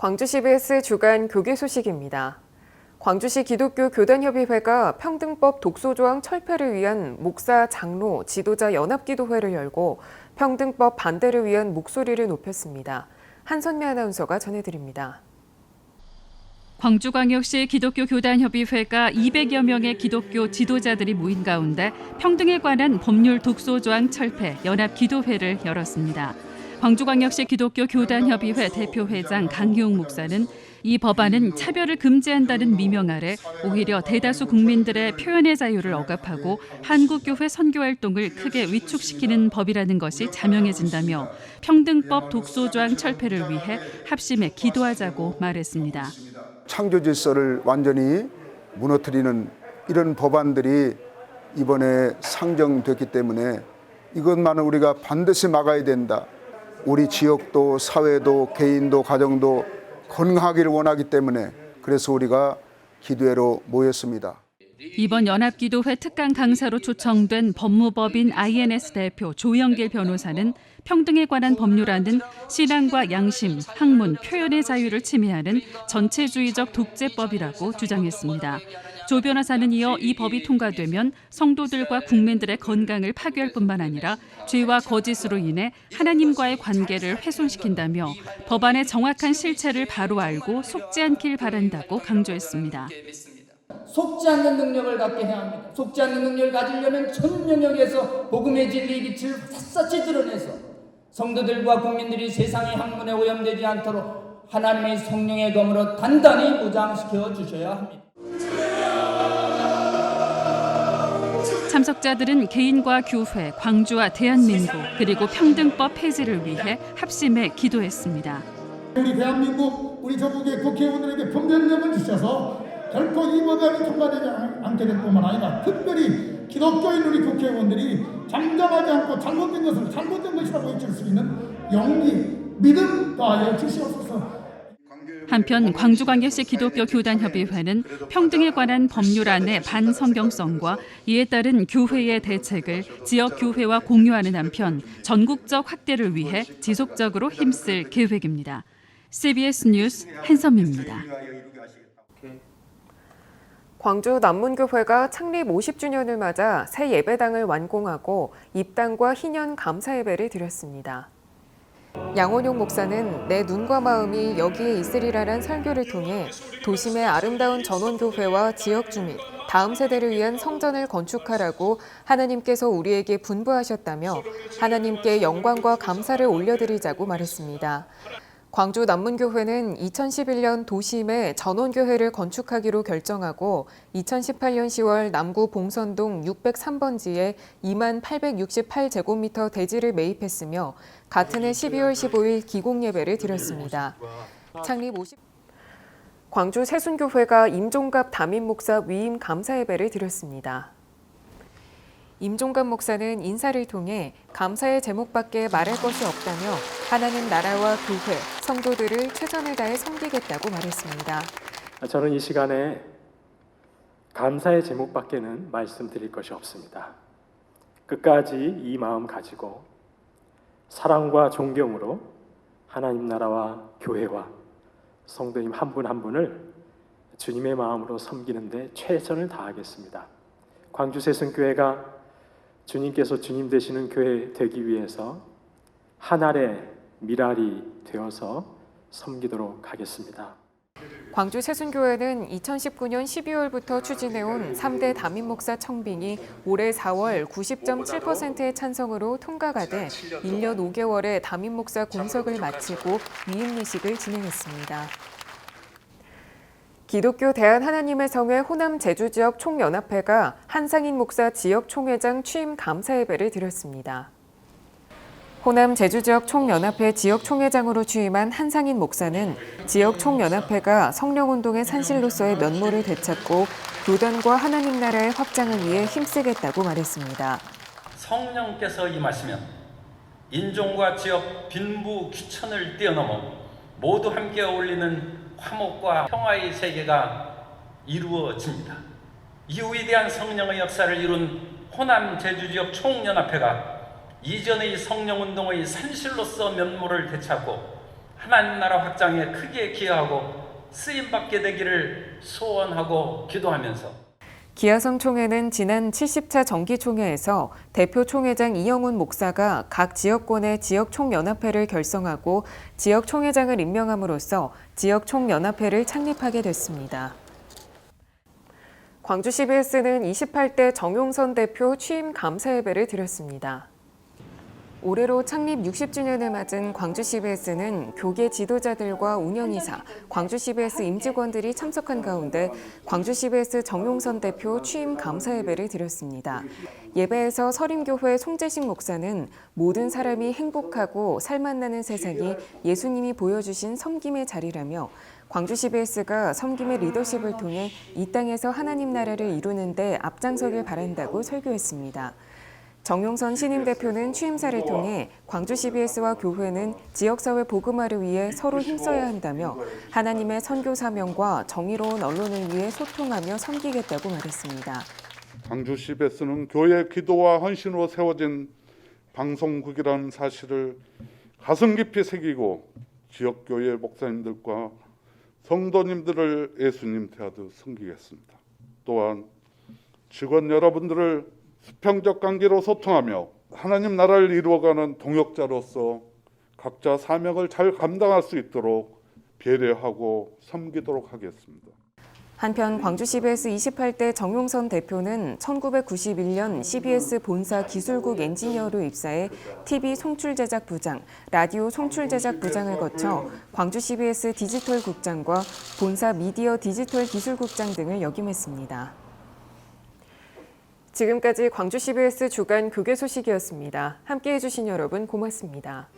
광주 CBS 주간 교계 소식입니다. 광주시 기독교 교단협의회가 평등법 독소조항 철폐를 위한 목사, 장로, 지도자 연합기도회를 열고 평등법 반대를 위한 목소리를 높였습니다. 한선미 아나운서가 전해드립니다. 광주광역시 기독교 교단협의회가 200여 명의 기독교 지도자들이 모인 가운데 평등에 관한 법률 독소조항 철폐 연합기도회를 열었습니다. 광주광역시 기독교 교단협의회 대표회장 강희웅 목사는 이 법안은 차별을 금지한다는 미명 아래 오히려 대다수 국민들의 표현의 자유를 억압하고 한국교회 선교활동을 크게 위축시키는 법이라는 것이 자명해진다며 평등법 독소조항 철폐를 위해 합심해 기도하자고 말했습니다. 창조 질서를 완전히 무너뜨리는 이런 법안들이 이번에 상정됐기 때문에 이것만은 우리가 반드시 막아야 된다. 우리 지역도 사회도 개인도 가정도 건강하기를 원하기 때문에 그래서 우리가 기도회로 모였습니다. 이번 연합기도회 특강 강사로 초청된 법무법인 INS 대표 조영길 변호사는 평등에 관한 법률안은 신앙과 양심, 학문, 표현의 자유를 침해하는 전체주의적 독재법이라고 주장했습니다. 조 변호사는 이어 이 법이 통과되면 성도들과 국민들의 건강을 파괴할 뿐만 아니라 죄와 거짓으로 인해 하나님과의 관계를 훼손시킨다며 법안의 정확한 실체를 바로 알고 속지 않길 바란다고 강조했습니다. 속지 않는 능력을 갖게 해야 합니다. 속지 않는 능력을 가지려면 전 영역에서 복음의 진리의 빛을 샅샅이 드러내서 성도들과 국민들이 세상의 학문에 오염되지 않도록 하나님의 성령의 검으로 단단히 무장시켜 주셔야 합니다. 참석자들은 개인과 교회, 광주와 대한민국 그리고 평등법 폐지를 위해 합심해 기도했습니다. 우리 대한민국, 우리 전국의 국회의원들에게 분별력을 주셔서 결코 이 법안이 통과되지 않게 될 뿐만 아니라 특별히 기독교인 우리 국회의원들이 잠잠하지 않고 잘못된 것을 잘못된 것이라고 외칠 수 있는 용기, 믿음 더하여 주시옵소서. 한편 광주광역시 기독교 교단협의회는 평등에 관한 법률안의 반성경성과 이에 따른 교회의 대책을 지역 교회와 공유하는 한편 전국적 확대를 위해 지속적으로 힘쓸 계획입니다. CBS 뉴스 한선미입니다. 광주 남문교회가 창립 50주년을 맞아 새 예배당을 완공하고 입당과 희년 감사 예배를 드렸습니다. 양원용 목사는 내 눈과 마음이 여기에 있으리라란 설교를 통해 도심의 아름다운 전원교회와 지역 주민, 다음 세대를 위한 성전을 건축하라고 하나님께서 우리에게 분부하셨다며 하나님께 영광과 감사를 올려드리자고 말했습니다. 광주 남문교회는 2011년 도심에 전원교회를 건축하기로 결정하고 2018년 10월 남구 봉선동 603번지에 2868제곱미터 대지를 매입했으며 같은 해 12월 15일 기공예배를 드렸습니다. 창립 50... 광주 세순교회가 임종갑 담임목사 위임 감사예배를 드렸습니다. 임종갑 목사는 인사를 통해 감사의 제목밖에 말할 것이 없다며 하나님 나라와 교회, 성도들을 최선을 다해 섬기겠다고 말했습니다. 저는 이 시간에 감사의 제목밖에는 말씀드릴 것이 없습니다. 끝까지 이 마음 가지고 사랑과 존경으로 하나님 나라와 교회와 성도님 한 분 한 분을 주님의 마음으로 섬기는 데 최선을 다하겠습니다. 광주 세순교회가 주님께서 주님 되시는 교회 되기 위해서 한 알의 밀알이 되어서 섬기도록 하겠습니다. 광주 세순교회는 2019년 12월부터 추진해온 3대 담임목사 청빙이 올해 4월 90.7%의 찬성으로 통과가 돼 1년 5개월의 담임목사 공석을 마치고 위임 예식을 진행했습니다. 기독교 대한하나님의 성회 호남 제주지역 총연합회가 한상인 목사 지역 총회장 취임 감사 예배를 드렸습니다. 호남 제주지역 총연합회 지역 총회장으로 취임한 한상인 목사는 지역 총연합회가 성령운동의 산실로서의 면모를 되찾고 교단과 하나님 나라의 확장을 위해 힘쓰겠다고 말했습니다. 성령께서 임하시면 인종과 지역 빈부 귀천을 뛰어넘어 모두 함께 어울리는 화목과 평화의 세계가 이루어집니다. 이후 위대한 성령의 역사를 이룬 호남 제주지역 총연합회가 이전의 성령운동의 산실로서 면모를 되찾고 하나님 나라 확장에 크게 기여하고 쓰임받게 되기를 소원하고 기도하면서 기아성 총회는 지난 70차 정기총회에서 대표 총회장 이영훈 목사가 각 지역권의 지역총연합회를 결성하고 지역총회장을 임명함으로써 지역총연합회를 창립하게 됐습니다. 광주 CBS는 28대 정용선 대표 취임 감사 예배를 드렸습니다. 올해로 창립 60주년을 맞은 광주 CBS는 교계 지도자들과 운영이사, 광주 CBS 임직원들이 참석한 가운데 광주 CBS 정용선 대표 취임 감사 예배를 드렸습니다. 예배에서 서림교회 송재식 목사는 모든 사람이 행복하고 살맛나는 세상이 예수님이 보여주신 섬김의 자리라며 광주 CBS가 섬김의 리더십을 통해 이 땅에서 하나님 나라를 이루는 데 앞장서길 바란다고 설교했습니다. 정용선 신임 대표는 취임사를 통해 광주 CBS와 교회는 지역사회 복음화를 위해 서로 힘써야 한다며 하나님의 선교 사명과 정의로운 언론을 위해 소통하며 섬기겠다고 말했습니다. 광주 CBS는 교회 기도와 헌신으로 세워진 방송국이라는 사실을 가슴 깊이 새기고 지역교회 목사님들과 성도님들을 예수님 대하듯 섬기겠습니다. 또한 직원 여러분들을 수평적 관계로 소통하며 하나님 나라를 이루어가는 동역자로서 각자 사명을 잘 감당할 수 있도록 배려하고 섬기도록 하겠습니다. 한편 광주 CBS 28대 정용선 대표는 1991년 CBS 본사 기술국 엔지니어로 입사해 TV 송출제작 부장, 라디오 송출제작 부장을 거쳐 광주 CBS 디지털 국장과 본사 미디어 디지털 기술국장 등을 역임했습니다. 지금까지 광주 CBS 주간 교계 소식이었습니다. 함께해 주신 여러분 고맙습니다.